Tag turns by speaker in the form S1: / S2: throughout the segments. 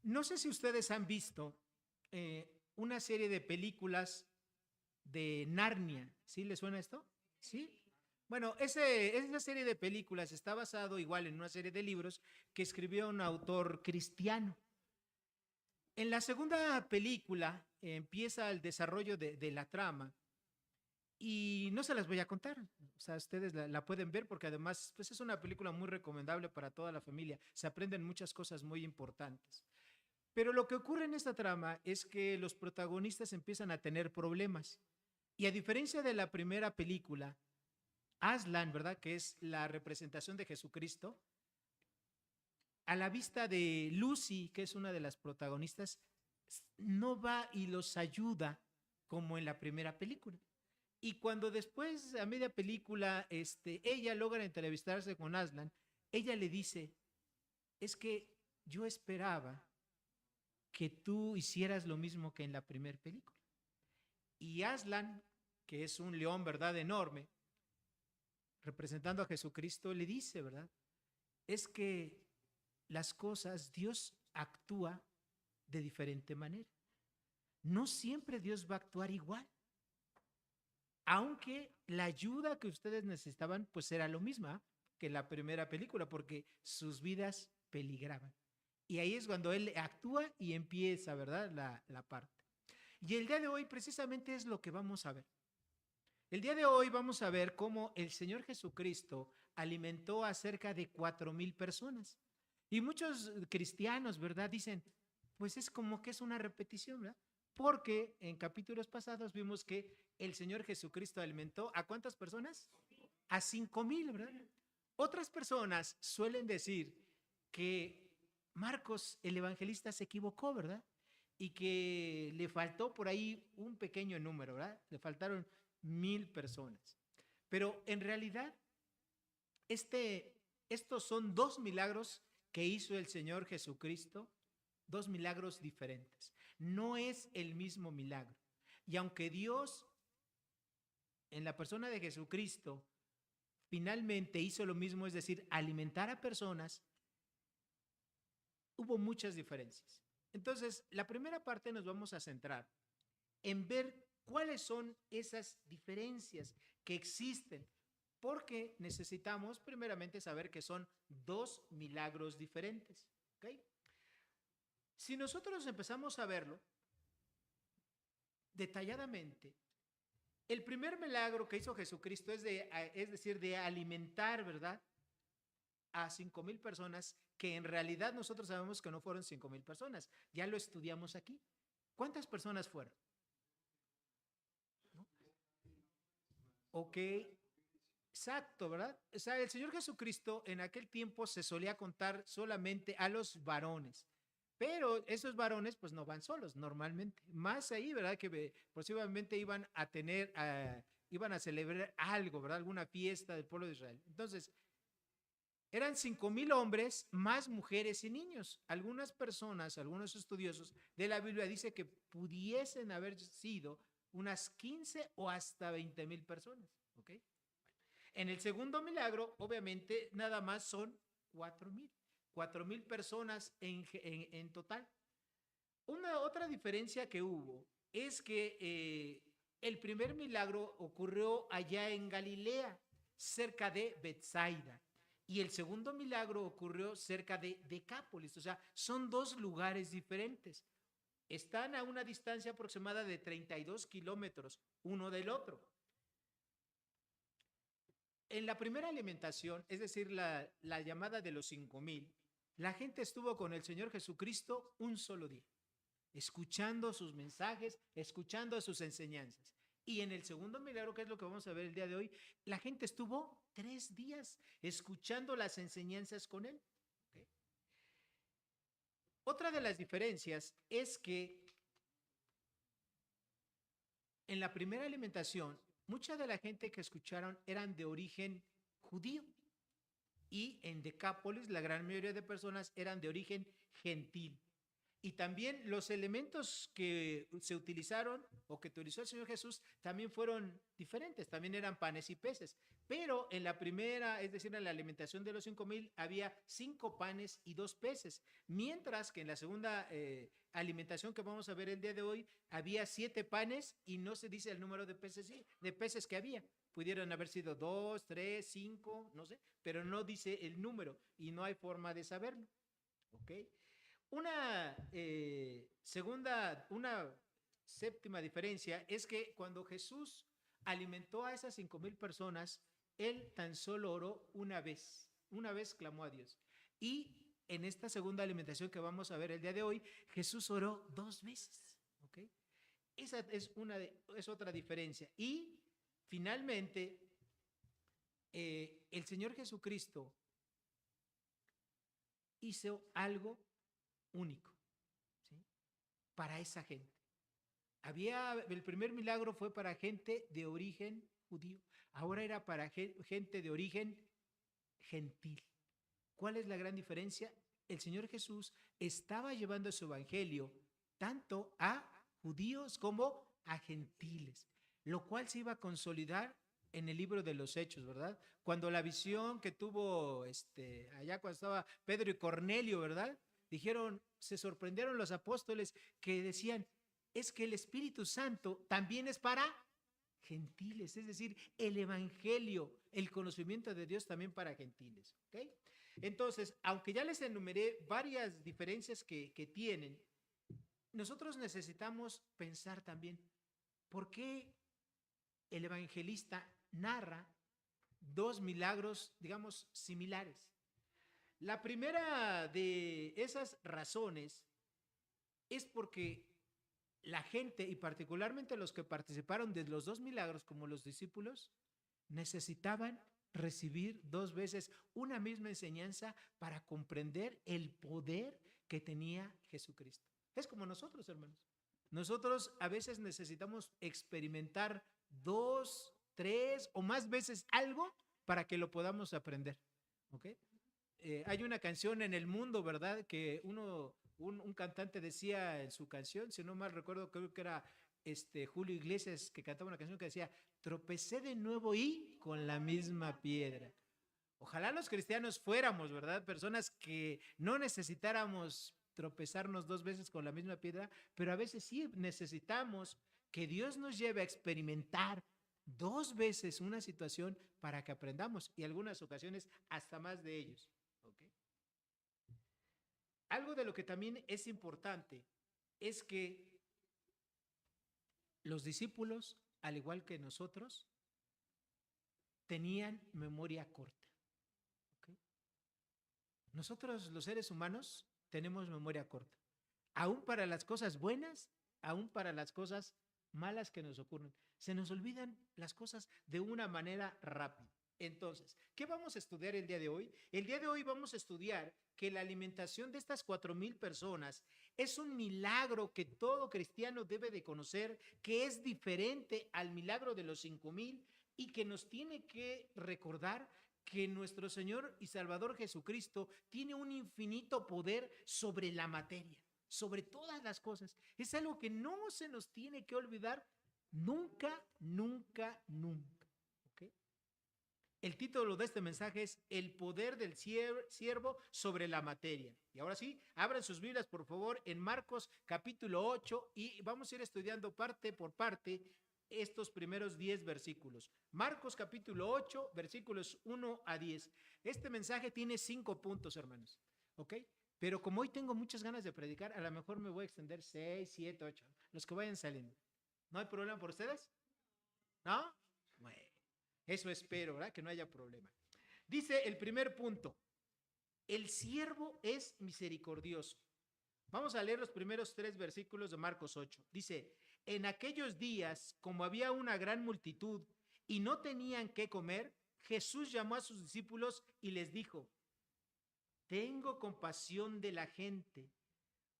S1: No sé si ustedes han visto una serie de películas de Narnia. ¿Sí les suena esto? ¿Sí? Bueno, esa serie de películas está basado igual en una serie de libros que escribió un autor cristiano. En la segunda película empieza el desarrollo de la trama y no se las voy a contar. O sea, ustedes la pueden ver porque además pues es una película muy recomendable para toda la familia. Se aprenden muchas cosas muy importantes. Pero lo que ocurre en esta trama es que los protagonistas empiezan a tener problemas. Y a diferencia de la primera película, Aslan, ¿verdad? Que es la representación de Jesucristo, a la vista de Lucy, que es una de las protagonistas, no va y los ayuda como en la primera película. Y cuando después, a media película, ella logra entrevistarse con Aslan, ella le dice, es que yo esperaba que tú hicieras lo mismo que en la primera película. Y Aslan, que es un león, ¿verdad? Enorme, representando a Jesucristo, le dice, ¿verdad? Es que las cosas, Dios actúa de diferente manera. No siempre Dios va a actuar igual, aunque la ayuda que ustedes necesitaban, pues era lo misma que la primera película, porque sus vidas peligraban. Y ahí es cuando él actúa y empieza, ¿verdad? La parte. Y el día de hoy precisamente es lo que vamos a ver. El día de hoy vamos a ver cómo el Señor Jesucristo alimentó a cerca de 4,000 personas. Y muchos cristianos, ¿verdad? Dicen, pues es como que es una repetición, ¿verdad? Porque en capítulos pasados vimos que el Señor Jesucristo alimentó ¿a cuántas personas? A 5,000, ¿verdad? Otras personas suelen decir que Marcos, el evangelista, se equivocó, ¿verdad? Y que le faltó por ahí un pequeño número, ¿verdad? Le faltaron 1,000 personas. Pero en realidad, estos son dos milagros que hizo el Señor Jesucristo, dos milagros diferentes. No es el mismo milagro. Y aunque Dios, en la persona de Jesucristo, finalmente hizo lo mismo, es decir, alimentar a personas, hubo muchas diferencias. Entonces, la primera parte nos vamos a centrar en ver cuáles son esas diferencias que existen, porque necesitamos primeramente saber que son dos milagros diferentes. ¿Okay? Si nosotros empezamos a verlo detalladamente, el primer milagro que hizo Jesucristo es decir, de alimentar, ¿verdad? A 5,000 personas, que en realidad nosotros sabemos que no fueron 5,000 personas. Ya lo estudiamos aquí. ¿Cuántas personas fueron? ¿No? Ok, exacto, ¿verdad? O sea, el Señor Jesucristo en aquel tiempo se solía contar solamente a los varones, pero esos varones pues no van solos normalmente, más ahí, ¿verdad? Que posiblemente iban a celebrar algo, ¿verdad? Alguna fiesta del pueblo de Israel. Entonces, eran 5,000 hombres más mujeres y niños. Algunas personas, algunos estudiosos de la Biblia dicen que pudiesen haber sido unas 15 o hasta 20,000 personas, ¿ok? En el segundo milagro, obviamente, nada más son 4,000. 4,000 personas en total. Una otra diferencia que hubo es que el primer milagro ocurrió allá en Galilea, cerca de Bethsaida. Y el segundo milagro ocurrió cerca de Decápolis. O sea, son dos lugares diferentes. Están a una distancia aproximada de 32 kilómetros uno del otro. En la primera alimentación, es decir, la llamada de los 5,000, la gente estuvo con el Señor Jesucristo un solo día, escuchando sus mensajes, escuchando sus enseñanzas. Y en el segundo milagro, que es lo que vamos a ver el día de hoy, la gente estuvo 3 días escuchando las enseñanzas con él. ¿Okay? Otra de las diferencias es que en la primera alimentación, mucha de la gente que escucharon eran de origen judío. Y en Decápolis la gran mayoría de personas eran de origen gentil. Y también los elementos que se utilizaron o que utilizó el Señor Jesús también fueron diferentes, también eran panes y peces. Pero en la primera, es decir, en la alimentación de los 5,000, había 5 panes y 2 peces. Mientras que en la segunda alimentación que vamos a ver el día de hoy, había 7 panes y no se dice el número de peces que había. Pudieron haber sido 2, 3, 5, no sé, pero no dice el número y no hay forma de saberlo. ¿Ok? Una séptima diferencia es que cuando Jesús alimentó a esas 5,000 personas, él tan solo oró una vez clamó a Dios. Y en esta segunda alimentación que vamos a ver el día de hoy, Jesús oró 2 veces. ¿Ok? Esa es otra diferencia. Y finalmente, el Señor Jesucristo hizo algo único, ¿sí? Para esa gente. El primer milagro fue para gente de origen judío, ahora era para gente de origen gentil. ¿Cuál es la gran diferencia? El Señor Jesús estaba llevando su evangelio tanto a judíos como a gentiles, lo cual se iba a consolidar en el libro de los Hechos, ¿verdad? Cuando la visión que tuvo allá cuando estaba Pedro y Cornelio, ¿verdad? Dijeron, se sorprendieron los apóstoles que decían, es que el Espíritu Santo también es para gentiles, es decir, el evangelio, el conocimiento de Dios también para gentiles, ¿ok? Entonces, aunque ya les enumeré varias diferencias que tienen, nosotros necesitamos pensar también, ¿por qué el evangelista narra 2 milagros, digamos, similares? La primera de esas razones es porque la gente, y particularmente los que participaron de los 2 milagros, como los discípulos, necesitaban recibir 2 veces una misma enseñanza para comprender el poder que tenía Jesucristo. Es como nosotros, hermanos. Nosotros a veces necesitamos experimentar 2, 3 o más veces algo para que lo podamos aprender. ¿Ok? Hay una canción en el mundo, ¿verdad? Que un cantante decía en su canción, si no mal recuerdo, creo que era Julio Iglesias, que cantaba una canción que decía, tropecé de nuevo y con la misma piedra. Ojalá los cristianos fuéramos, ¿verdad? Personas que no necesitáramos tropezarnos 2 veces con la misma piedra, pero a veces sí necesitamos que Dios nos lleve a experimentar 2 veces una situación para que aprendamos y algunas ocasiones hasta más de ellos. ¿Okay? Algo de lo que también es importante es que los discípulos, al igual que nosotros, tenían memoria corta. ¿Okay? Nosotros, los seres humanos, tenemos memoria corta. Aún para las cosas buenas, aún para las cosas malas que nos ocurren. Se nos olvidan las cosas de una manera rápida. Entonces, ¿qué vamos a estudiar el día de hoy? El día de hoy vamos a estudiar que la alimentación de estas 4,000 personas es un milagro que todo cristiano debe de conocer, que es diferente al milagro de los 5,000 y que nos tiene que recordar que nuestro Señor y Salvador Jesucristo tiene un infinito poder sobre la materia, sobre todas las cosas. Es algo que no se nos tiene que olvidar nunca, nunca, nunca. ¿Okay? El título de este mensaje es El poder del siervo sobre la materia. Y ahora sí, abran sus Biblias, por favor, en Marcos capítulo 8 y vamos a ir estudiando parte por parte estos primeros 10 versículos. Marcos capítulo 8, versículos 1 a 10. Este mensaje tiene 5 puntos, hermanos. ¿Ok? Pero como hoy tengo muchas ganas de predicar, a lo mejor me voy a extender 6, 7, 8, los que vayan saliendo. ¿No hay problema por ustedes? ¿No? Bueno, eso espero, ¿verdad? Que no haya problema. Dice el primer punto, el siervo es misericordioso. Vamos a leer los primeros 3 versículos de Marcos 8. Dice, en aquellos días, como había una gran multitud y no tenían qué comer, Jesús llamó a sus discípulos y les dijo, tengo compasión de la gente,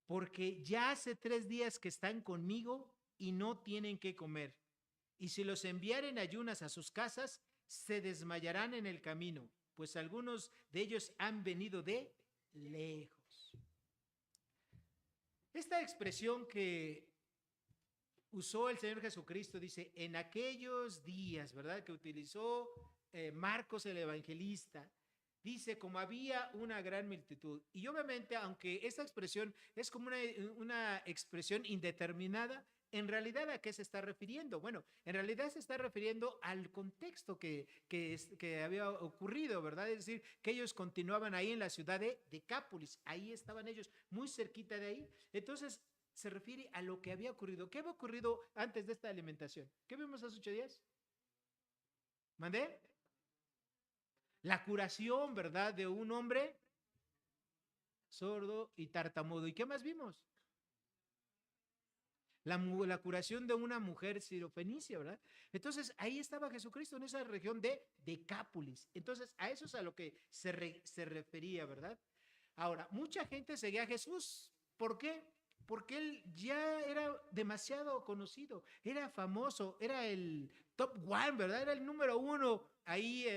S1: porque ya hace 3 días que están conmigo y no tienen qué comer. Y si los enviaren ayunas a sus casas, se desmayarán en el camino, pues algunos de ellos han venido de lejos. Esta expresión que usó el Señor Jesucristo, dice, en aquellos días, ¿verdad? Que utilizó Marcos el evangelista, dice, como había una gran multitud. Y obviamente, aunque esta expresión es como una expresión indeterminada, en realidad, ¿a qué se está refiriendo? Bueno, en realidad se está refiriendo al contexto que había ocurrido, ¿verdad? Es decir, que ellos continuaban ahí en la ciudad de Decápolis, ahí estaban ellos, muy cerquita de ahí. Entonces, se refiere a lo que había ocurrido. ¿Qué había ocurrido antes de esta alimentación? ¿Qué vimos hace 8 días? ¿Mandé? La curación, ¿verdad? De un hombre sordo y tartamudo. ¿Y qué más vimos? La curación de una mujer sirofenicia, ¿verdad? Entonces, ahí estaba Jesucristo en esa región de Decápolis. Entonces, a eso es a lo que se refería, ¿verdad? Ahora, mucha gente seguía a Jesús. ¿Por qué? Porque él ya era demasiado conocido, era famoso, era el top one, ¿verdad? Era el número uno ahí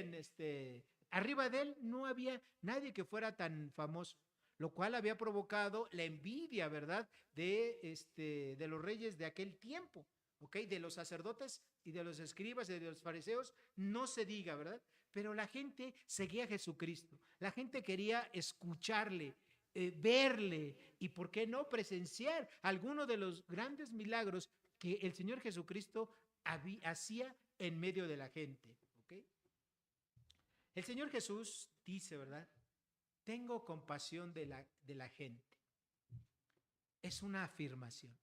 S1: arriba de él no había nadie que fuera tan famoso, lo cual había provocado la envidia, ¿verdad? De los reyes de aquel tiempo, ¿ok? De los sacerdotes y de los escribas y de los fariseos, no se diga, ¿verdad? Pero la gente seguía a Jesucristo, la gente quería escucharle, verle y, ¿por qué no, presenciar algunos de los grandes milagros que el Señor Jesucristo hacía en medio de la gente, ¿ok? El Señor Jesús dice, ¿verdad? Tengo compasión de la gente. Es una afirmación.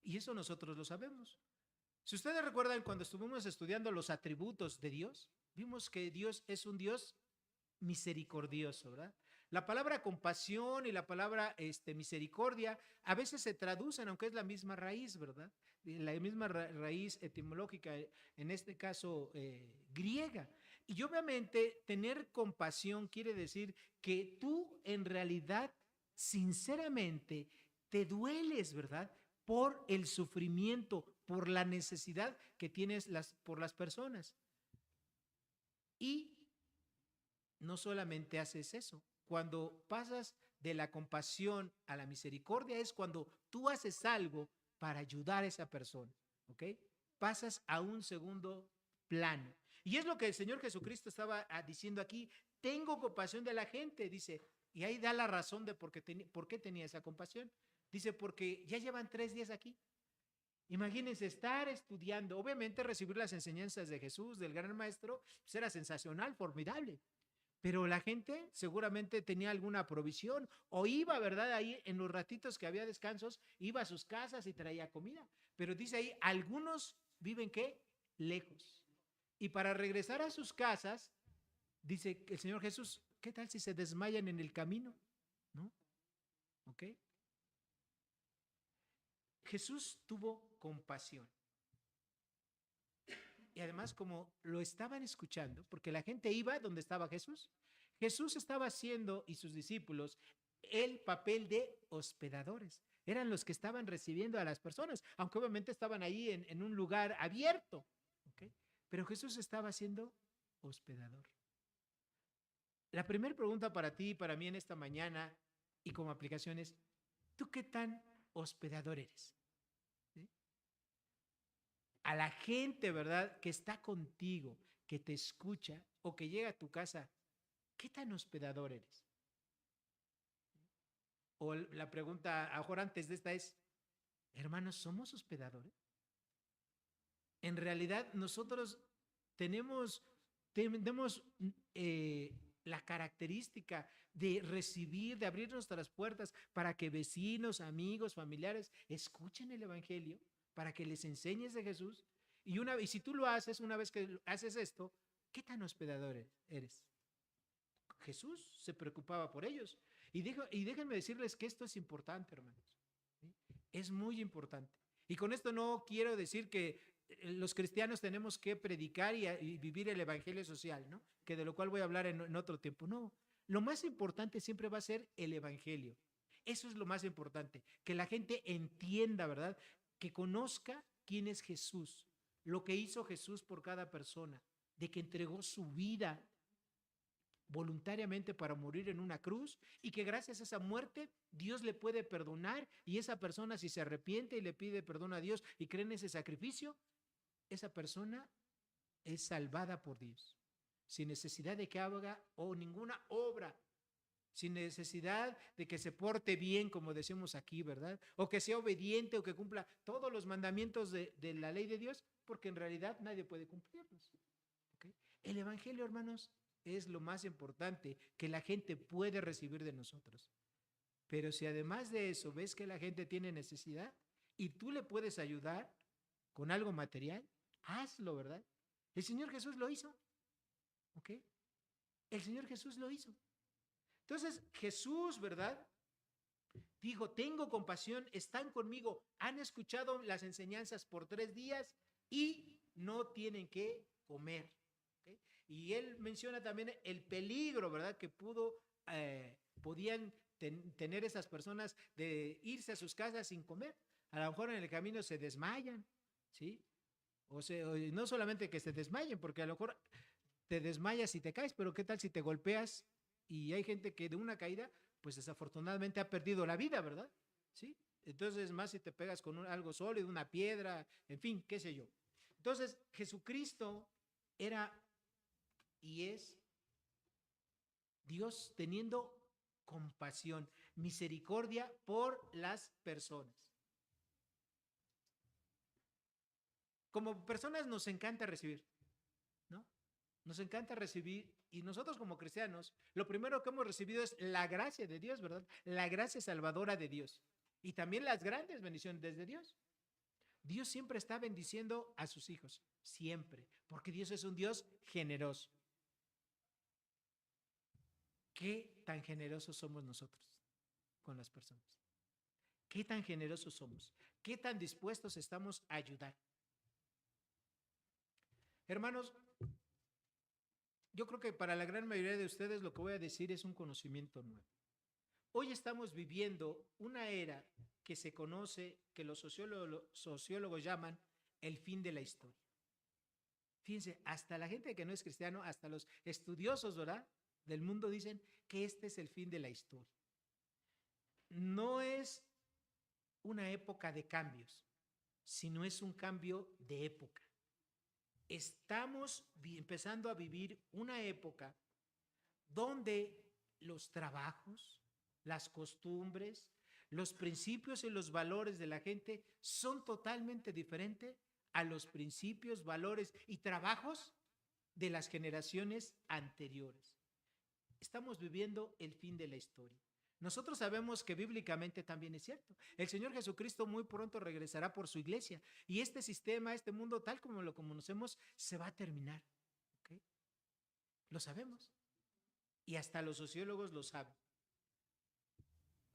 S1: Y eso nosotros lo sabemos. Si ustedes recuerdan cuando estuvimos estudiando los atributos de Dios, vimos que Dios es un Dios misericordioso, ¿verdad? La palabra compasión y la palabra misericordia a veces se traducen, aunque es la misma raíz, ¿verdad? La misma raíz etimológica, en este caso griega. Y obviamente tener compasión quiere decir que tú en realidad, sinceramente, te dueles, ¿verdad? Por el sufrimiento, por la necesidad que tienes por las personas. Y no solamente haces eso, cuando pasas de la compasión a la misericordia es cuando tú haces algo para ayudar a esa persona, ¿ok? Pasas a un segundo plano. Y es lo que el Señor Jesucristo estaba diciendo aquí, tengo compasión de la gente, dice, y ahí da la razón de por qué tenía esa compasión. Dice, porque ya llevan 3 días aquí. Imagínense estar estudiando, obviamente recibir las enseñanzas de Jesús, del gran maestro, pues era sensacional, formidable. Pero la gente seguramente tenía alguna provisión o iba, ¿verdad? Ahí en los ratitos que había descansos, iba a sus casas y traía comida. Pero dice ahí, algunos viven ¿qué? Lejos. Y para regresar a sus casas, dice el Señor Jesús, ¿qué tal si se desmayan en el camino? ¿No? ¿Ok? Jesús tuvo compasión. Y además, como lo estaban escuchando, porque la gente iba donde estaba Jesús, Jesús estaba haciendo, y sus discípulos, el papel de hospedadores. Eran los que estaban recibiendo a las personas, aunque obviamente estaban ahí en un lugar abierto. ¿Okay? Pero Jesús estaba siendo hospedador. La primera pregunta para ti y para mí en esta mañana y como aplicación es, ¿tú qué tan hospedador eres? ¿Sí? A la gente, ¿verdad? Que está contigo, que te escucha o que llega a tu casa, ¿qué tan hospedador eres? O la pregunta ahora antes de esta es, hermanos, ¿somos hospedadores? En realidad nosotros tenemos la característica de recibir, de abrir nuestras puertas para que vecinos, amigos, familiares escuchen el Evangelio, para que les enseñes de Jesús. Y si tú lo haces, una vez que haces esto, ¿qué tan hospedador eres? Jesús se preocupaba por ellos. Y déjenme decirles que esto es importante, hermanos. ¿Sí? Es muy importante. Y con esto no quiero decir que los cristianos tenemos que predicar y vivir el evangelio social, ¿no? Que de lo cual voy a hablar en otro tiempo. No, lo más importante siempre va a ser el evangelio. Eso es lo más importante, que la gente entienda, ¿verdad? Que conozca quién es Jesús, lo que hizo Jesús por cada persona, de que entregó su vida voluntariamente para morir en una cruz y que gracias a esa muerte Dios le puede perdonar y esa persona si se arrepiente y le pide perdón a Dios y cree en ese sacrificio, esa persona es salvada por Dios, sin necesidad de que haga o ninguna obra, sin necesidad de que se porte bien, como decimos aquí, ¿verdad? O que sea obediente o que cumpla todos los mandamientos de la ley de Dios, porque en realidad nadie puede cumplirlos. ¿Okay? El Evangelio, hermanos, es lo más importante que la gente puede recibir de nosotros. Pero si además de eso ves que la gente tiene necesidad y tú le puedes ayudar con algo material, hazlo, ¿verdad? El Señor Jesús lo hizo. ¿Ok? El Señor Jesús lo hizo. Entonces, Jesús, ¿verdad? Dijo, tengo compasión, están conmigo, han escuchado las enseñanzas por 3 días y no tienen que comer. ¿Okay? Y él menciona también el peligro, ¿verdad? Que podían tener esas personas de irse a sus casas sin comer. A lo mejor en el camino se desmayan, ¿sí? O no solamente que se desmayen, porque a lo mejor te desmayas y te caes, pero ¿qué tal si te golpeas? Y hay gente que de una caída, pues desafortunadamente ha perdido la vida, ¿verdad? ¿Sí? Entonces, más si te pegas con algo sólido, una piedra, en fin, qué sé yo. Entonces, Jesucristo era y es Dios teniendo compasión, misericordia por las personas. Como personas nos encanta recibir, ¿no? Nos encanta recibir y nosotros como cristianos, lo primero que hemos recibido es la gracia de Dios, ¿verdad? La gracia salvadora de Dios y también las grandes bendiciones de Dios. Dios siempre está bendiciendo a sus hijos, siempre, porque Dios es un Dios generoso. ¿Qué tan generosos somos nosotros con las personas? ¿Qué tan generosos somos? ¿Qué tan dispuestos estamos a ayudar? Hermanos, yo creo que para la gran mayoría de ustedes lo que voy a decir es un conocimiento nuevo. Hoy estamos viviendo una era que se conoce, que los sociólogos llaman el fin de la historia. Fíjense, hasta la gente que no es cristiano, hasta los estudiosos, ¿verdad?, del mundo dicen que este es el fin de la historia. No es una época de cambios, sino es un cambio de época. Estamos empezando a vivir una época donde los trabajos, las costumbres, los principios y los valores de la gente son totalmente diferentes a los principios, valores y trabajos de las generaciones anteriores. Estamos viviendo el fin de la historia. Nosotros sabemos que bíblicamente también es cierto. El Señor Jesucristo muy pronto regresará por su iglesia y este sistema, este mundo tal como lo conocemos, se va a terminar. ¿Okay? Lo sabemos. Y hasta los sociólogos lo saben.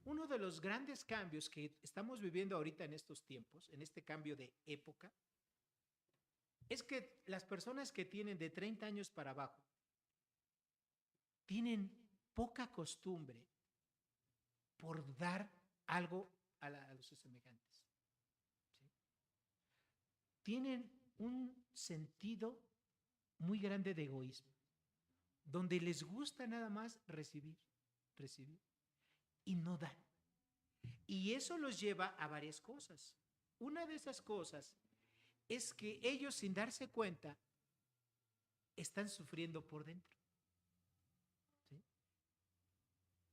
S1: Uno de los grandes cambios que estamos viviendo ahorita en estos tiempos, en este cambio de época, es que las personas que tienen de 30 años para abajo tienen poca costumbre por dar algo a los semejantes. ¿Sí? Tienen un sentido muy grande de egoísmo, donde les gusta nada más recibir y no dan. Y eso los lleva a varias cosas. Una de esas cosas es que ellos, sin darse cuenta, están sufriendo por dentro. ¿Sí?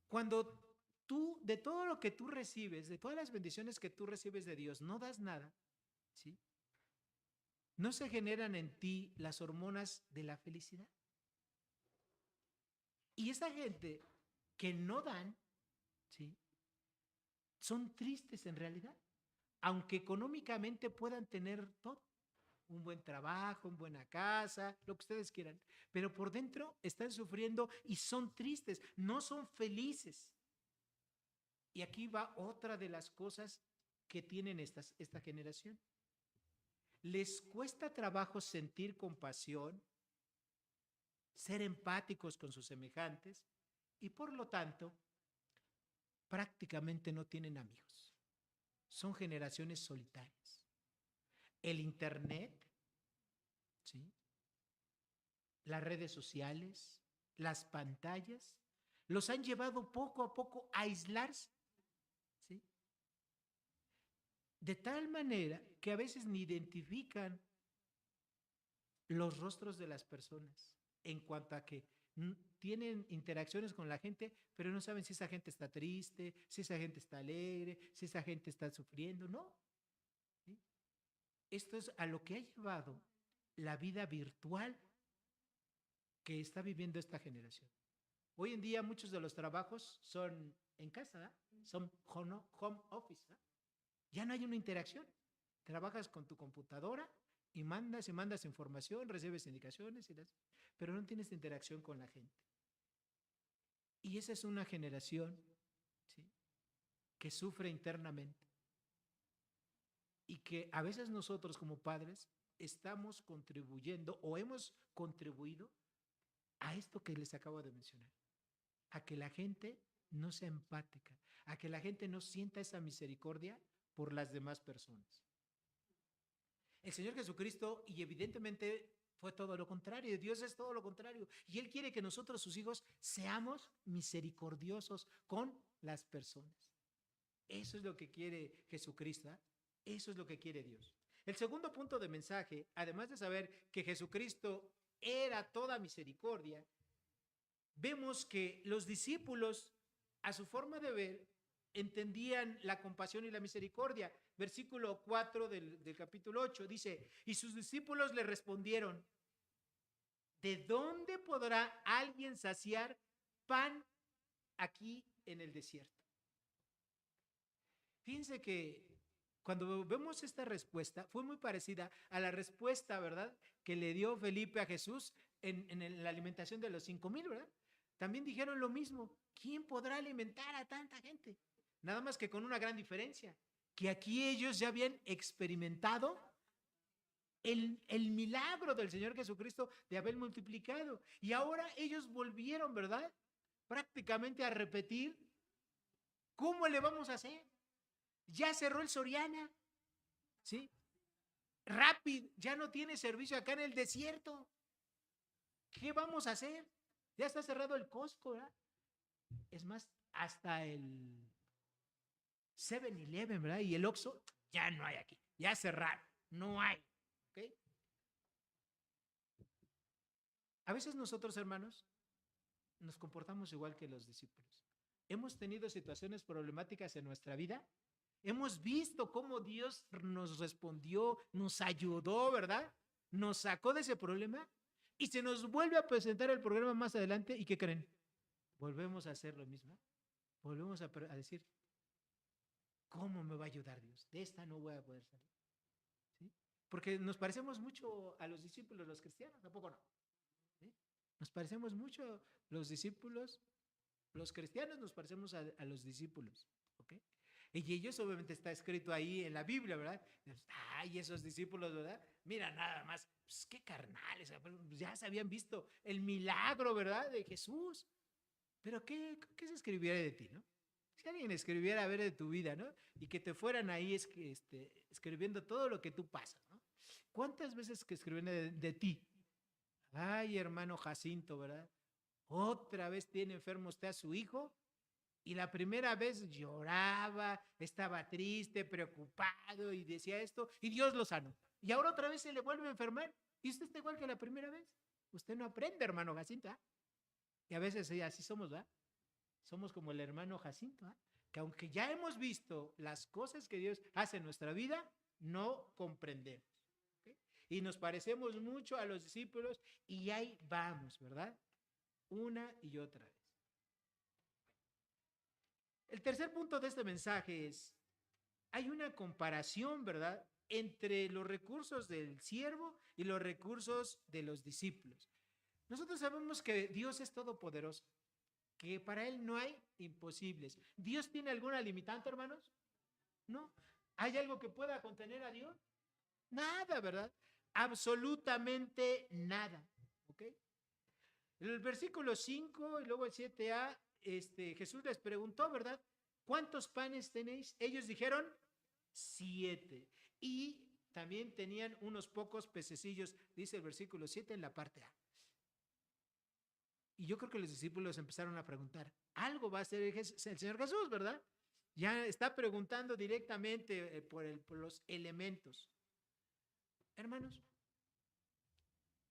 S1: Cuando tú, de todo lo que tú recibes, de todas las bendiciones que tú recibes de Dios, no das nada, ¿sí? No se generan en ti las hormonas de la felicidad. Y esa gente que no dan, ¿sí?, son tristes en realidad, aunque económicamente puedan tener todo, un buen trabajo, una buena casa, lo que ustedes quieran, pero por dentro están sufriendo y son tristes, no son felices. Y aquí va otra de las cosas que tienen esta generación. Les cuesta trabajo sentir compasión, ser empáticos con sus semejantes y por lo tanto prácticamente no tienen amigos. Son generaciones solitarias. El internet, ¿sí?, las redes sociales, las pantallas, los han llevado poco a poco a aislarse, ¿sí? De tal manera que a veces ni identifican los rostros de las personas en cuanto a que tienen interacciones con la gente, pero no saben si esa gente está triste, si esa gente está alegre, si esa gente está sufriendo, no. ¿Sí? Esto es a lo que ha llevado la vida virtual que está viviendo esta generación. Hoy en día muchos de los trabajos son en casa, son home office. Ya no hay una interacción. Trabajas con tu computadora y mandas información, recibes indicaciones, pero no tienes interacción con la gente. Y esa es una generación, ¿sí?, que sufre internamente y que a veces nosotros como padres estamos contribuyendo o hemos contribuido a esto que les acabo de mencionar, a que la gente no sea empática, a que la gente no sienta esa misericordia por las demás personas. El Señor Jesucristo, y evidentemente fue todo lo contrario, Dios es todo lo contrario, y Él quiere que nosotros, sus hijos, seamos misericordiosos con las personas. Eso es lo que quiere Jesucristo, ¿eh? Eso es lo que quiere Dios. El segundo punto de mensaje, además de saber que Jesucristo era toda misericordia, vemos que los discípulos, a su forma de ver, entendían la compasión y la misericordia. Versículo 4 del capítulo 8 dice, y sus discípulos le respondieron, ¿de dónde podrá alguien saciar pan aquí en el desierto? Fíjense que cuando vemos esta respuesta, fue muy parecida a la respuesta, ¿verdad?, que le dio Felipe a Jesús en la alimentación de los 5,000, ¿verdad? También dijeron lo mismo, ¿quién podrá alimentar a tanta gente? Nada más que con una gran diferencia, que aquí ellos ya habían experimentado el milagro del Señor Jesucristo de haber multiplicado. Y ahora ellos volvieron, ¿verdad?, prácticamente a repetir, ¿cómo le vamos a hacer? Ya cerró el Soriana, ¿sí? Rappi ya no tiene servicio acá en el desierto. ¿Qué vamos a hacer? Ya está cerrado el Costco, ¿verdad? Es más, hasta el 7-Eleven, ¿verdad? Y el Oxxo ya no hay aquí, ya cerraron, no hay, ¿ok? A veces nosotros, hermanos, nos comportamos igual que los discípulos. Hemos tenido situaciones problemáticas en nuestra vida. Hemos visto cómo Dios nos respondió, nos ayudó, ¿verdad? Nos sacó de ese problema y se nos vuelve a presentar el problema más adelante. ¿Y qué creen? Volvemos a hacer lo mismo. Volvemos a decir, ¿cómo me va a ayudar Dios? De esta no voy a poder salir. ¿Sí? Porque nos parecemos mucho a los discípulos, los cristianos, tampoco no. ¿Sí? Nos parecemos mucho los discípulos, los cristianos nos parecemos a los discípulos, ¿ok? Y ellos obviamente está escrito ahí en la Biblia, ¿verdad? Ay, esos discípulos, ¿verdad? Mira, nada más, pues, qué carnales, ya se habían visto el milagro, ¿verdad?, de Jesús. Pero ¿qué se escribiera de ti, no? Si alguien escribiera a ver de tu vida, ¿no? Y que te fueran ahí escribiendo todo lo que tú pasas, ¿no? ¿Cuántas veces que escriben de ti? Ay, hermano Jacinto, ¿verdad? Otra vez tiene enfermo usted a su hijo. Y la primera vez lloraba, estaba triste, preocupado y decía esto, y Dios lo sanó. Y ahora otra vez se le vuelve a enfermar. Y usted está igual que la primera vez. Usted no aprende, hermano Jacinto, ¿eh? Y a veces así somos, ¿verdad? Somos como el hermano Jacinto, ¿eh? Que aunque ya hemos visto las cosas que Dios hace en nuestra vida, no comprendemos. ¿Okay? Y nos parecemos mucho a los discípulos y ahí vamos, ¿verdad? Una y otra vez. El tercer punto de este mensaje es, hay una comparación, ¿verdad?, entre los recursos del siervo y los recursos de los discípulos. Nosotros sabemos que Dios es todopoderoso, que para Él no hay imposibles. ¿Dios tiene alguna limitante, hermanos? No. ¿Hay algo que pueda contener a Dios? Nada, ¿verdad? Absolutamente nada. ¿Ok? En el versículo 5 y luego el 7a, Jesús les preguntó, ¿verdad? ¿Cuántos panes tenéis? Ellos dijeron 7. Y también tenían unos pocos pececillos, dice el versículo 7 en la parte A. Y yo creo que los discípulos empezaron a preguntar, algo va a hacer el Señor Jesús, ¿verdad? Ya está preguntando directamente por los elementos. Hermanos,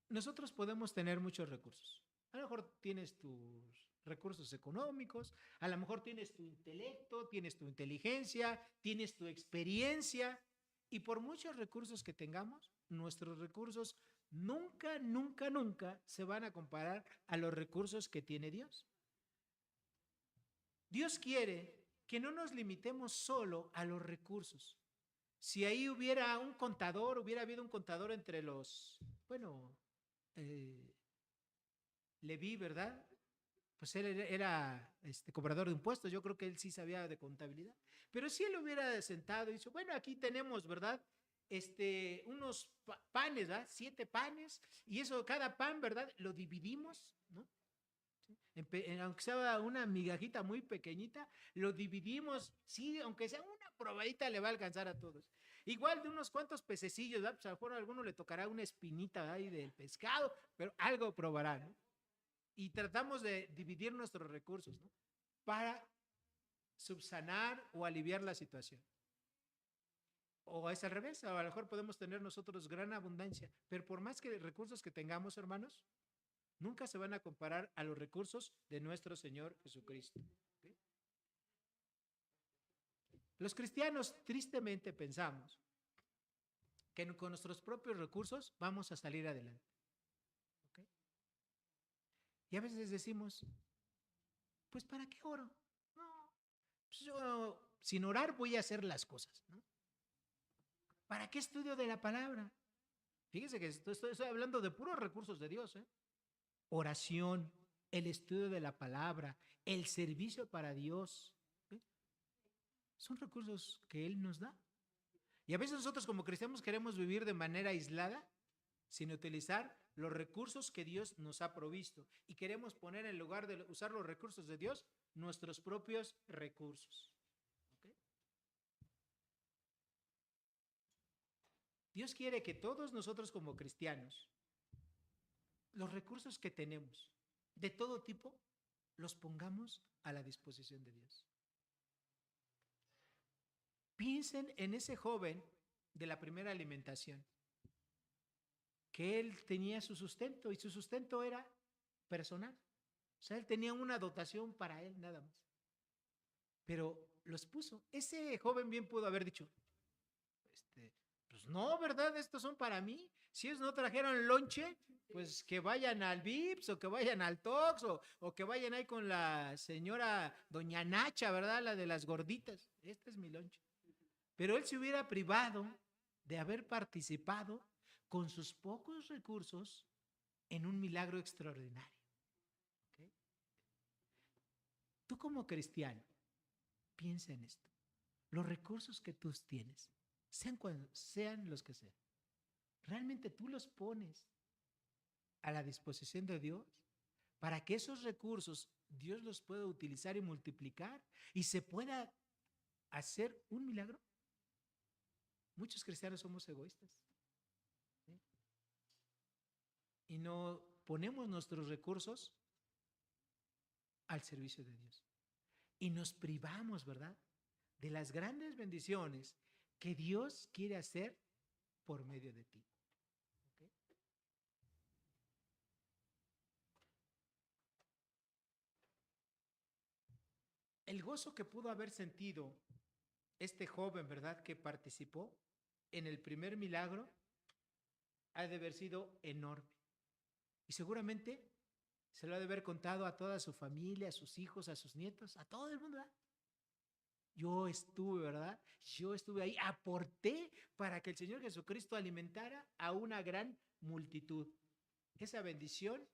S1: nosotros podemos tener muchos recursos. A lo mejor tienes tus recursos económicos, a lo mejor tienes tu intelecto, tienes tu inteligencia, tienes tu experiencia, y por muchos recursos que tengamos, nuestros recursos nunca, nunca, nunca se van a comparar a los recursos que tiene Dios. Dios quiere que no nos limitemos solo a los recursos. Si ahí hubiera un contador, hubiera habido un contador entre los, bueno, Leví, ¿verdad? Pues él era cobrador de impuestos, yo creo que él sí sabía de contabilidad. Pero si él hubiera sentado y dicho, bueno, aquí tenemos, ¿verdad? Unos panes, ¿verdad? 7 panes, y eso, cada pan, ¿verdad? Lo dividimos, ¿no? Aunque sea una migajita muy pequeñita, lo dividimos, sí, aunque sea una probadita le va a alcanzar a todos. Igual de unos cuantos pececillos, ¿verdad? Pues a lo mejor a alguno le tocará una espinita ahí del pescado, pero algo probará, ¿no? Y tratamos de dividir nuestros recursos, ¿no? Para subsanar o aliviar la situación. O es al revés, a lo mejor podemos tener nosotros gran abundancia, pero por más que recursos que tengamos, hermanos, nunca se van a comparar a los recursos de nuestro Señor Jesucristo. ¿Okay? Los cristianos tristemente pensamos que con nuestros propios recursos vamos a salir adelante. ¿Okay? Y a veces decimos, pues ¿para qué oro? No, pues yo sin orar voy a hacer las cosas, ¿no? ¿Para qué estudio de la palabra? Fíjese que estoy hablando de puros recursos de Dios, ¿eh? Oración, el estudio de la palabra, el servicio para Dios. ¿Eh? Son recursos que Él nos da. Y a veces nosotros como cristianos queremos vivir de manera aislada, sin utilizar los recursos que Dios nos ha provisto. Y queremos poner en lugar de usar los recursos de Dios, nuestros propios recursos. ¿Okay? Dios quiere que todos nosotros como cristianos, los recursos que tenemos, de todo tipo, los pongamos a la disposición de Dios. Piensen en ese joven de la primera alimentación, que él tenía su sustento y su sustento era personal. O sea, él tenía una dotación para él nada más. Pero los puso. Ese joven bien pudo haber dicho, pues no, ¿verdad? Estos son para mí. Si ellos no trajeron lonche, pues que vayan al Vips o que vayan al Tox o que vayan ahí con la señora Doña Nacha, ¿verdad? La de las gorditas. Este es mi lonche. Pero él se hubiera privado de haber participado con sus pocos recursos en un milagro extraordinario. ¿Okay? Tú como cristiano, piensa en esto. Los recursos que tú tienes, sean los que sean, ¿realmente tú los pones a la disposición de Dios para que esos recursos Dios los pueda utilizar y multiplicar y se pueda hacer un milagro? Muchos cristianos somos egoístas, ¿sí? Y no ponemos nuestros recursos al servicio de Dios. Y nos privamos, ¿verdad?, de las grandes bendiciones que Dios quiere hacer por medio de ti. ¿Okay? El gozo que pudo haber sentido este joven, ¿verdad?, que participó en el primer milagro, ha de haber sido enorme. Y seguramente se lo ha de haber contado a toda su familia, a sus hijos, a sus nietos, a todo el mundo, ¿verdad? Yo estuve, ¿verdad? Yo estuve ahí, aporté para que el Señor Jesucristo alimentara a una gran multitud. Esa bendición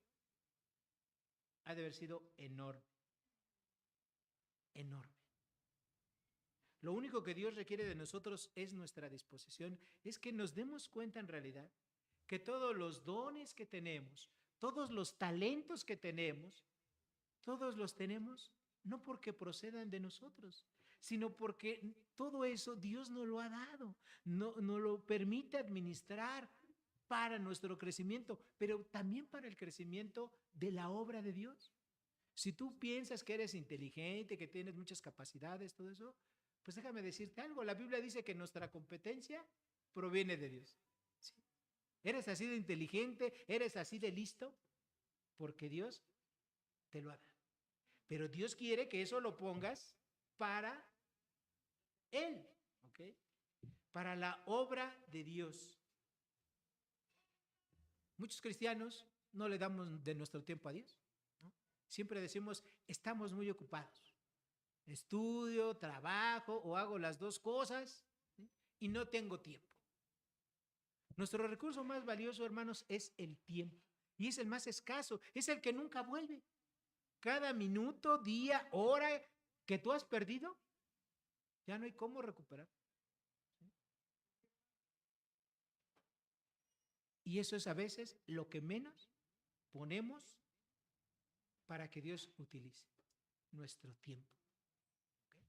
S1: ha de haber sido enorme, enorme. Lo único que Dios requiere de nosotros es nuestra disposición, es que nos demos cuenta en realidad que todos los dones que tenemos, todos los talentos que tenemos, todos los tenemos no porque procedan de nosotros, sino porque todo eso Dios nos lo ha dado, no lo permite administrar para nuestro crecimiento, pero también para el crecimiento de la obra de Dios. Si tú piensas que eres inteligente, que tienes muchas capacidades, todo eso, pues déjame decirte algo. La Biblia dice que nuestra competencia proviene de Dios. ¿Sí? ¿Eres así de inteligente? ¿Eres así de listo? Porque Dios te lo ha dado. Pero Dios quiere que eso lo pongas para Él, ¿ok? Para la obra de Dios. Muchos cristianos no le damos de nuestro tiempo a Dios, ¿no? Siempre decimos, estamos muy ocupados. Estudio, trabajo o hago las dos cosas, ¿sí? Y no tengo tiempo. Nuestro recurso más valioso, hermanos, es el tiempo. Y es el más escaso, es el que nunca vuelve. Cada minuto, día, hora que tú has perdido, ya no hay cómo recuperar. ¿Sí? Y eso es a veces lo que menos ponemos para que Dios utilice nuestro tiempo. ¿Okay?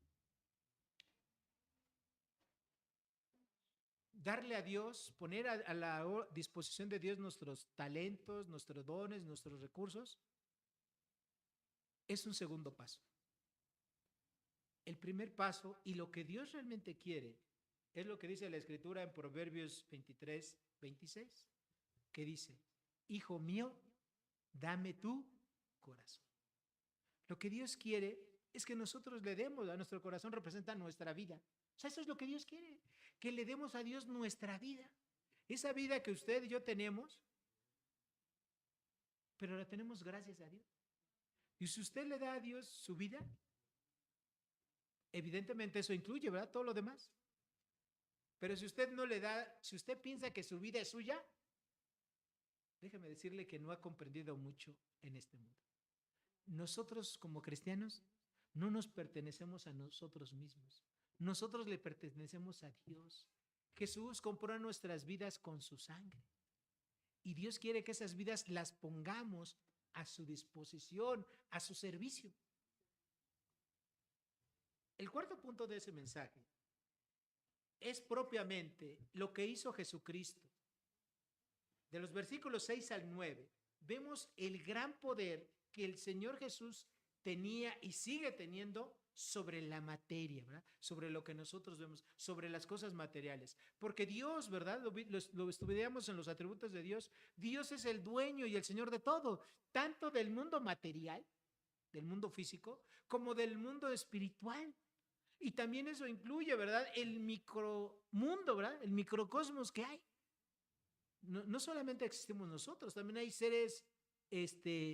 S1: Darle a Dios, poner a la disposición de Dios nuestros talentos, nuestros dones, nuestros recursos, es un segundo paso. El primer paso y lo que Dios realmente quiere es lo que dice la Escritura en Proverbios 23, 26, que dice, hijo mío, dame tu corazón. Lo que Dios quiere es que nosotros le demos a nuestro corazón, representa nuestra vida. O sea, eso es lo que Dios quiere, que le demos a Dios nuestra vida. Esa vida que usted y yo tenemos, pero la tenemos gracias a Dios. Y si usted le da a Dios su vida, evidentemente eso incluye, ¿verdad? Todo lo demás. Pero si usted no le da, si usted piensa que su vida es suya, déjeme decirle que no ha comprendido mucho en este mundo. Nosotros como cristianos no nos pertenecemos a nosotros mismos. Nosotros le pertenecemos a Dios. Jesús compró nuestras vidas con su sangre. Y Dios quiere que esas vidas las pongamos a su disposición, a su servicio. El cuarto punto de ese mensaje es propiamente lo que hizo Jesucristo. De los versículos 6 al 9, vemos el gran poder que el Señor Jesús tenía y sigue teniendo sobre la materia, ¿verdad? Sobre lo que nosotros vemos, sobre las cosas materiales. Porque Dios, ¿verdad? Lo estudiamos en los atributos de Dios. Dios es el dueño y el Señor de todo, tanto del mundo material, del mundo físico, como del mundo espiritual. Y también eso incluye, ¿verdad? El micromundo, ¿verdad? El microcosmos que hay. No solamente existimos nosotros, también hay seres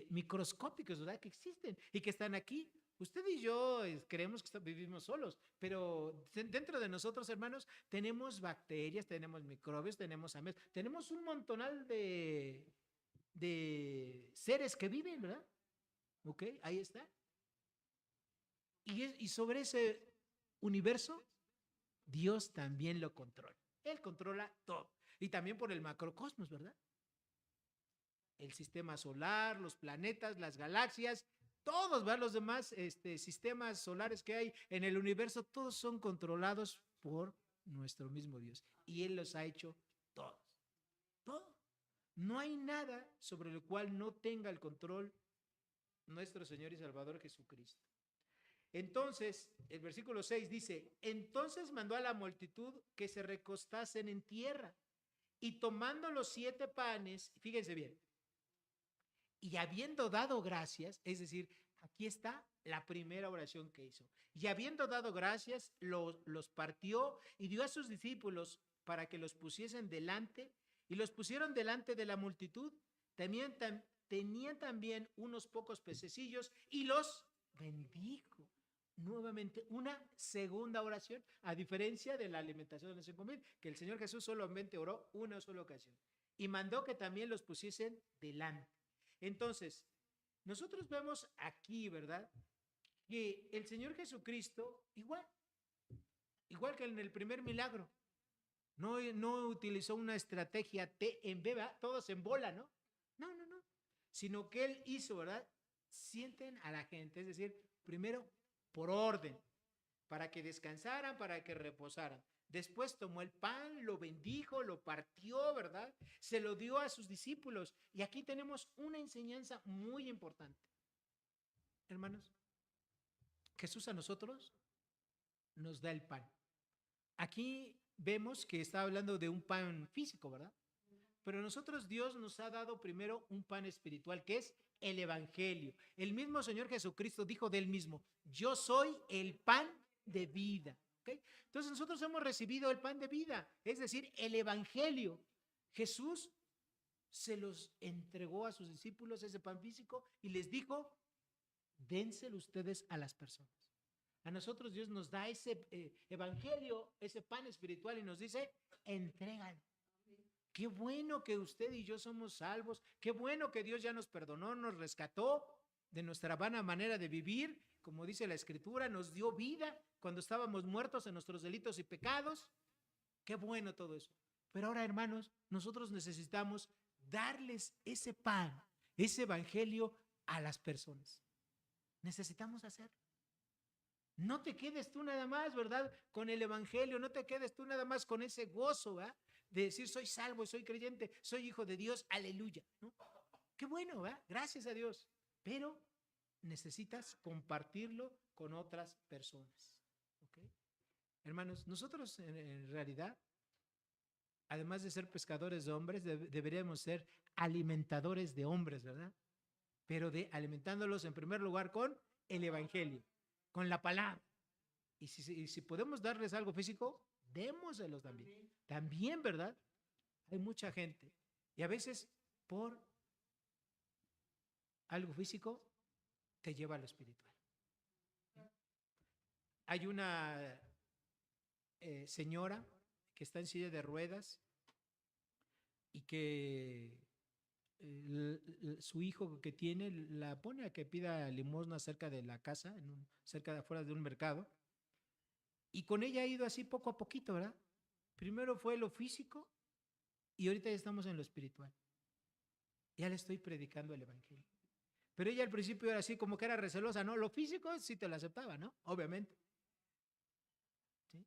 S1: microscópicos, ¿verdad? Que existen y que están aquí. Usted y yo creemos que vivimos solos, pero dentro de nosotros, hermanos, tenemos bacterias, tenemos microbios, tenemos amebas, tenemos un montonal de seres que viven, ¿verdad? ¿Ok? Ahí está. Y sobre ese universo, Dios también lo controla. Él controla todo. Y también por el macrocosmos, ¿verdad? El sistema solar, los planetas, las galaxias, todos, ¿verdad? Los demás sistemas solares que hay en el universo, todos son controlados por nuestro mismo Dios. Y Él los ha hecho todos. Todo. No hay nada sobre lo cual no tenga el control nuestro Señor y Salvador Jesucristo. Entonces, el versículo 6 dice, entonces mandó a la multitud que se recostasen en tierra y tomando los 7 panes, fíjense bien, y habiendo dado gracias, es decir, aquí está la primera oración que hizo, y habiendo dado gracias, los partió y dio a sus discípulos para que los pusiesen delante, y los pusieron delante de la multitud, tenían también unos pocos pececillos y los bendijo. Nuevamente, una segunda oración, a diferencia de la alimentación de los 5,000, que el Señor Jesús solamente oró una sola ocasión y mandó que también los pusiesen delante. Entonces, nosotros vemos aquí, ¿verdad? Que el Señor Jesucristo, igual que en el primer milagro, no utilizó una estrategia T en B, ¿verdad? Todos en bola, ¿no? No, sino que Él hizo, ¿verdad? Sienten a la gente, es decir, primero por orden. para que descansaran, para que reposaran. Después tomó el pan, lo bendijo, lo partió, ¿verdad? Se lo dio a sus discípulos. Y aquí tenemos una enseñanza muy importante. Hermanos, Jesús a nosotros nos da el pan. Aquí vemos que está hablando de un pan físico, ¿verdad? Pero nosotros Dios nos ha dado primero un pan espiritual, que es el Evangelio. El mismo Señor Jesucristo dijo de él mismo, yo soy el pan de vida. ¿Okay? Entonces nosotros hemos recibido el pan de vida, es decir, el Evangelio. Jesús se los entregó a sus discípulos ese pan físico y les dijo, dénselo ustedes a las personas. A nosotros Dios nos da ese Evangelio, ese pan espiritual y nos dice, entrégalo. Qué bueno que usted y yo somos salvos. Qué bueno que Dios ya nos perdonó, nos rescató de nuestra vana manera de vivir. Como dice la Escritura, nos dio vida cuando estábamos muertos en nuestros delitos y pecados. Qué bueno todo eso. Pero ahora, hermanos, nosotros necesitamos darles ese pan, ese evangelio a las personas. Necesitamos hacerlo. No te quedes tú nada más, ¿verdad? Con el evangelio, no te quedes tú nada más con ese gozo, ¿verdad? De decir, soy salvo, soy creyente, soy hijo de Dios, aleluya, ¿no? Qué bueno, ¿verdad? Gracias a Dios. Pero necesitas compartirlo con otras personas, ¿ok? Hermanos, nosotros en realidad, además de ser pescadores de hombres, deberíamos ser alimentadores de hombres, ¿verdad? Pero alimentándolos en primer lugar con el evangelio, con la palabra. Y si podemos darles algo físico, démoselos también. También, ¿verdad? Hay mucha gente. Y a veces por algo físico te lleva a lo espiritual. Hay una señora que está en silla de ruedas y que su hijo que tiene la pone a que pida limosna cerca de la casa, cerca de afuera de un mercado. Y con ella ha ido así poco a poquito, ¿verdad? Primero fue lo físico y ahorita ya estamos en lo espiritual. Ya le estoy predicando el evangelio. Pero ella al principio era así como que era recelosa, ¿no? Lo físico sí te lo aceptaba, ¿no? Obviamente. ¿Sí?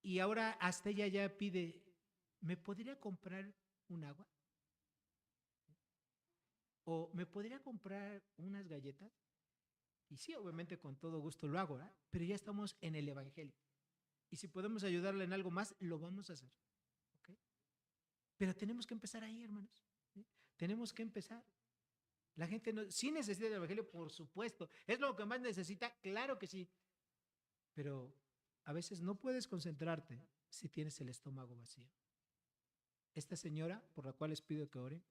S1: Y ahora hasta ella ya pide, ¿me podría comprar un agua? ¿O me podría comprar unas galletas? Y sí, obviamente con todo gusto lo hago, ¿verdad? Pero ya estamos en el evangelio. Y si podemos ayudarle en algo más, lo vamos a hacer. ¿Okay? Pero tenemos que empezar ahí, hermanos. ¿Sí? Tenemos que empezar. La gente no, sí necesita el evangelio, por supuesto. ¿Es lo que más necesita? Claro que sí. Pero a veces no puedes concentrarte si tienes el estómago vacío. Esta señora, por la cual les pido que oren,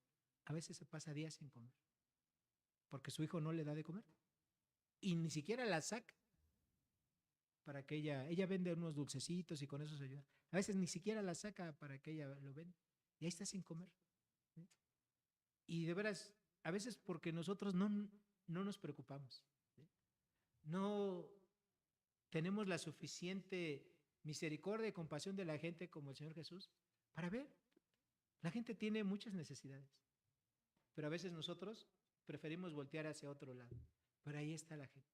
S1: a veces se pasa días sin comer. Porque su hijo no le da de comer. Y ni siquiera la saca para que ella vende unos dulcecitos y con eso se ayuda. A veces ni siquiera la saca para que ella lo venda. Y ahí está sin comer. ¿Sí? Y de veras, a veces porque nosotros no nos preocupamos. ¿Sí? No tenemos la suficiente misericordia y compasión de la gente como el Señor Jesús para ver. La gente tiene muchas necesidades, pero a veces nosotros preferimos voltear hacia otro lado. Pero ahí está la gente.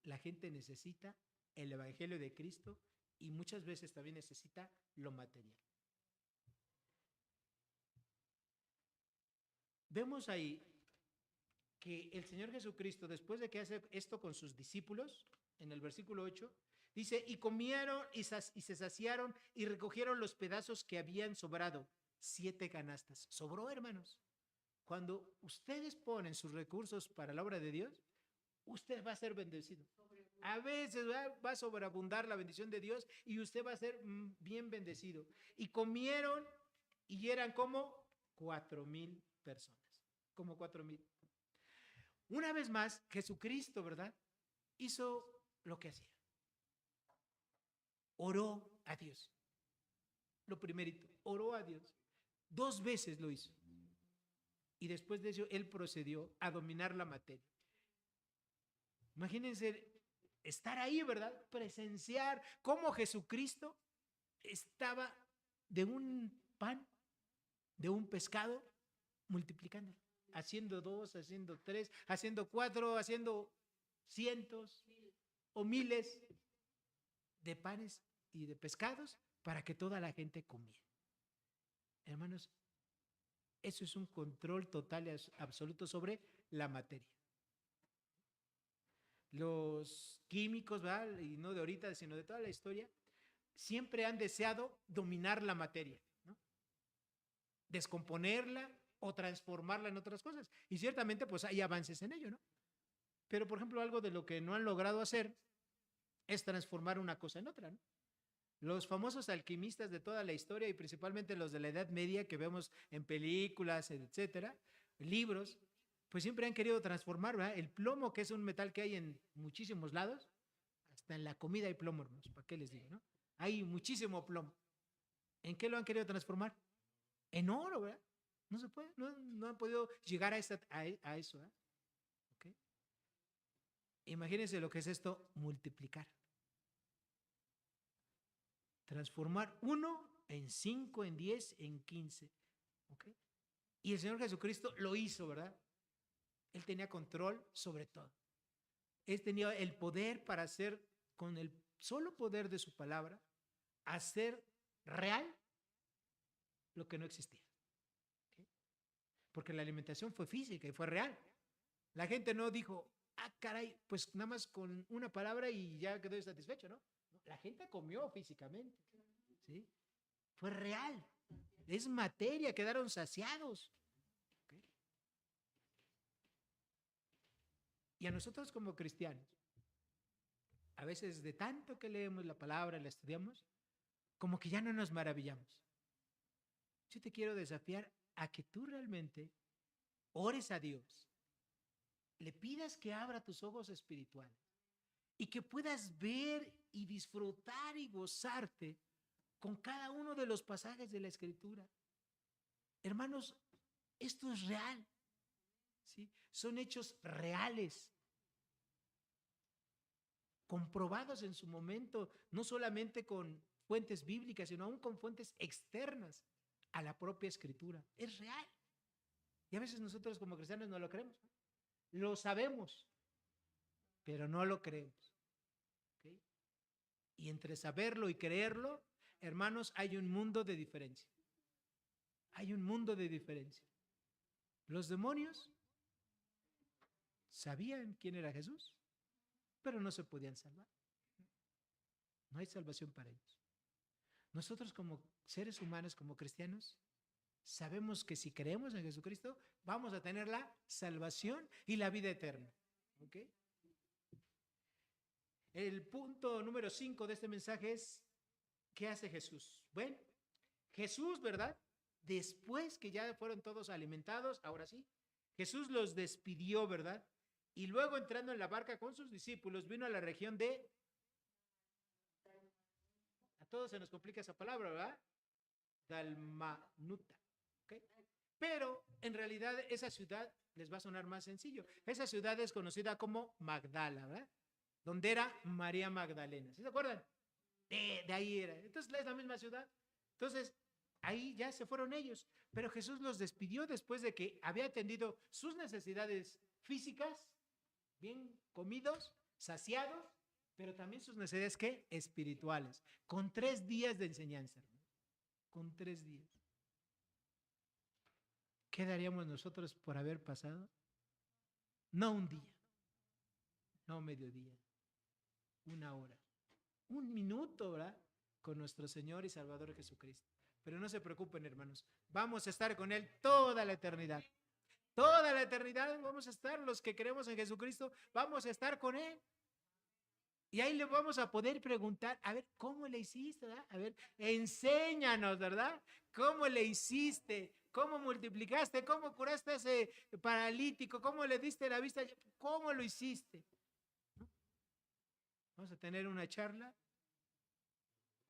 S1: La gente necesita el evangelio de Cristo y muchas veces también necesita lo material. Vemos ahí que el Señor Jesucristo, después de que hace esto con sus discípulos, en el versículo 8, dice, y comieron y se saciaron y recogieron los pedazos que habían sobrado, 7 canastas. ¿Sobró, hermanos? Cuando ustedes ponen sus recursos para la obra de Dios, usted va a ser bendecido. A veces va a sobreabundar la bendición de Dios y usted va a ser bien bendecido. Y comieron y eran como 4,000 personas. Como 4,000. Una vez más, Jesucristo, ¿verdad? Hizo lo que hacía. Oró a Dios. Lo primerito, oró a Dios. 2 veces lo hizo. Y después de eso, él procedió a dominar la materia. Imagínense estar ahí, ¿verdad? Presenciar cómo Jesucristo estaba de un pan, de un pescado, multiplicando, haciendo 2, haciendo 3, haciendo 4, haciendo cientos o miles. de panes y de pescados para que toda la gente comiera. Hermanos, eso es un control total y absoluto sobre la materia. Los químicos, ¿verdad? Y no de ahorita, sino de toda la historia, siempre han deseado dominar la materia, ¿no? Descomponerla o transformarla en otras cosas. Y ciertamente, pues hay avances en ello, ¿no? Pero, por ejemplo, algo de lo que no han logrado hacer es transformar una cosa en otra, ¿no? Los famosos alquimistas de toda la historia y principalmente los de la Edad Media que vemos en películas, etcétera, libros, pues siempre han querido transformar, ¿verdad? El plomo, que es un metal que hay en muchísimos lados, hasta en la comida hay plomo, hermanos, ¿para qué les digo, no? Hay muchísimo plomo. ¿En qué lo han querido transformar? En oro, ¿verdad? No se puede, no han podido llegar a eso, ¿verdad? ¿Okay? Imagínense lo que es esto, multiplicar. Transformar 1 en 5, en 10, en 15. ¿Okay? Y el Señor Jesucristo lo hizo, ¿verdad? Él tenía control sobre todo. Él tenía el poder para hacer, con el solo poder de su palabra, hacer real lo que no existía. ¿Okay? Porque la alimentación fue física y fue real. La gente no dijo, ah, caray, pues nada más con una palabra y ya quedó satisfecho, ¿no? La gente comió físicamente, ¿sí? Fue real. Es materia, quedaron saciados. ¿Okay? Y a nosotros como cristianos, a veces de tanto que leemos la palabra, la estudiamos, como que ya no nos maravillamos. Yo te quiero desafiar a que tú realmente ores a Dios, le pidas que abra tus ojos espirituales y que puedas ver y disfrutar y gozarte con cada uno de los pasajes de la Escritura. Hermanos, esto es real, ¿sí? Son hechos reales, comprobados en su momento, no solamente con fuentes bíblicas, sino aún con fuentes externas a la propia Escritura. Es real. Y a veces nosotros como cristianos no lo creemos, ¿no? Lo sabemos, pero no lo creemos. ¿Okay? Y entre saberlo y creerlo, hermanos, hay un mundo de diferencia. Hay un mundo de diferencia. Los demonios sabían quién era Jesús, pero no se podían salvar. No hay salvación para ellos. Nosotros como seres humanos, como cristianos, sabemos que si creemos en Jesucristo, vamos a tener la salvación y la vida eterna. ¿Ok? El punto número 5 de este mensaje es, ¿qué hace Jesús? Bueno, Jesús, ¿verdad? Después que ya fueron todos alimentados, ahora sí, Jesús los despidió, ¿verdad? Y luego entrando en la barca con sus discípulos, vino a la región de... A todos se nos complica esa palabra, ¿verdad? Dalmanuta. ¿Okay? Pero en realidad esa ciudad les va a sonar más sencillo. Esa ciudad es conocida como Magdala, ¿verdad? Donde era María Magdalena. ¿Sí se acuerdan? De ahí era. Entonces es la misma ciudad. Entonces ahí ya se fueron ellos. Pero Jesús los despidió después de que había atendido sus necesidades físicas, bien comidos, saciados, pero también sus necesidades, ¿qué? Espirituales. Con 3 días de enseñanza. Con 3 días. ¿Qué daríamos nosotros por haber pasado? No un día, no mediodía, 1 hora, 1 minuto, ¿verdad? Con nuestro Señor y Salvador Jesucristo. Pero no se preocupen, hermanos, vamos a estar con Él toda la eternidad. Toda la eternidad vamos a estar, los que creemos en Jesucristo, vamos a estar con Él. Y ahí le vamos a poder preguntar, a ver, ¿cómo le hiciste? ¿Verdad? A ver, enséñanos, ¿verdad? ¿Cómo le hiciste? ¿Cómo multiplicaste? ¿Cómo curaste a ese paralítico? ¿Cómo le diste la vista? ¿Cómo lo hiciste? ¿No? Vamos a tener una charla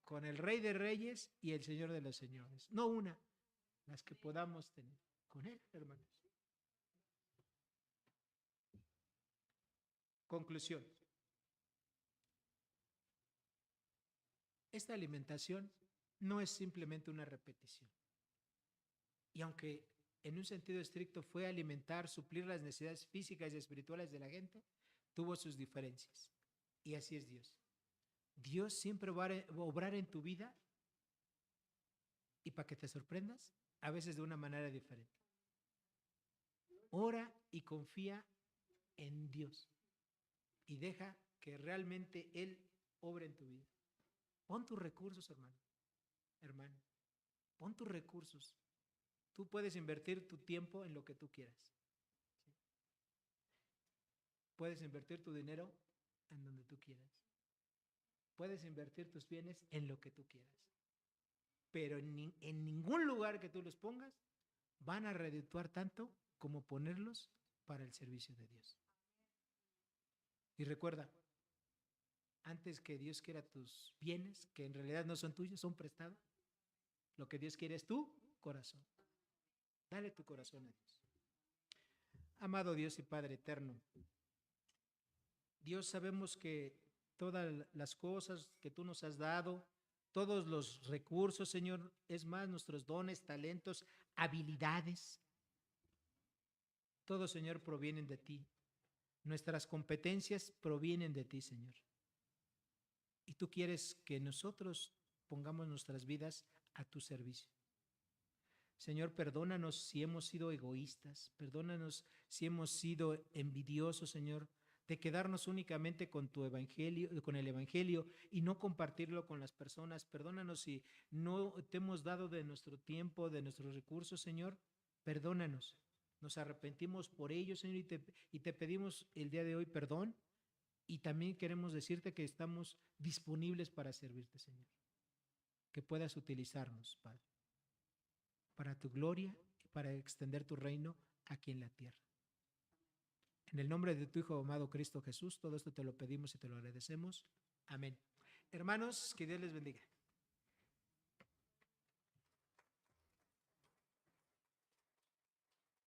S1: con el Rey de Reyes y el Señor de los Señores. No una, las que podamos tener con Él, hermanos. Conclusión. Esta alimentación no es simplemente una repetición. Y aunque en un sentido estricto fue alimentar, suplir las necesidades físicas y espirituales de la gente, tuvo sus diferencias. Y así es Dios. Dios siempre va a obrar en tu vida y para que te sorprendas, a veces de una manera diferente. Ora y confía en Dios y deja que realmente Él obre en tu vida. Pon tus recursos, hermano. Pon tus recursos. Tú puedes invertir tu tiempo en lo que tú quieras. ¿Sí? Puedes invertir tu dinero en donde tú quieras. Puedes invertir tus bienes en lo que tú quieras. Pero en ningún lugar que tú los pongas van a redituar tanto como ponerlos para el servicio de Dios. Y recuerda, antes que Dios quiera tus bienes, que en realidad no son tuyos, son prestados, lo que Dios quiere es tu corazón. Dale tu corazón a Dios. Amado Dios y Padre eterno, Dios, sabemos que todas las cosas que tú nos has dado, todos los recursos, Señor, es más, nuestros dones, talentos, habilidades, todo, Señor, provienen de ti. Nuestras competencias provienen de ti, Señor. Y tú quieres que nosotros pongamos nuestras vidas a tu servicio. Señor, perdónanos si hemos sido egoístas, perdónanos si hemos sido envidiosos, Señor, de quedarnos únicamente con tu evangelio, con el evangelio y no compartirlo con las personas. Perdónanos si no te hemos dado de nuestro tiempo, de nuestros recursos, Señor. Perdónanos. Nos arrepentimos por ello, Señor, y te pedimos el día de hoy perdón. Y también queremos decirte que estamos disponibles para servirte, Señor. Que puedas utilizarnos, Padre, para tu gloria y para extender tu reino aquí en la tierra. En el nombre de tu Hijo amado Cristo Jesús, todo esto te lo pedimos y te lo agradecemos. Amén. Hermanos, que Dios les bendiga.